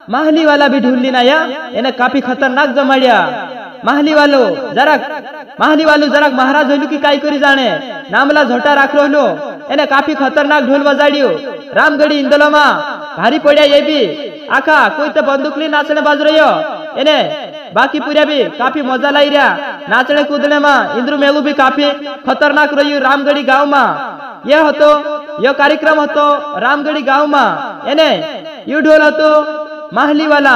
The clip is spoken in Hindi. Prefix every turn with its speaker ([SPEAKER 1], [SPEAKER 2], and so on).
[SPEAKER 1] माहली वाला भी ढूंढ लेना या एने काफी खतरनाक जमाड़िया माहली वालो जराक महाराज होलू की काय करी जाने नामला झोटा राख रहलो एने काफी खतरनाक ढोल बजाड़ियो रामगढ़ी इंदलोमा भारी पड़ा ये भी आखा कोई तो बंदूक ली नाचने बाजू रही एने बाकी पूरा भी काफी मजा लाई रहा नाचने कूदने में इंद्र मेलू भी काफी खतरनाक रही रामगढ़ी गाँव में यह कार्यक्रम हतो रामगढ़ी गाँव में एने यू ढोल हतो माहली वाला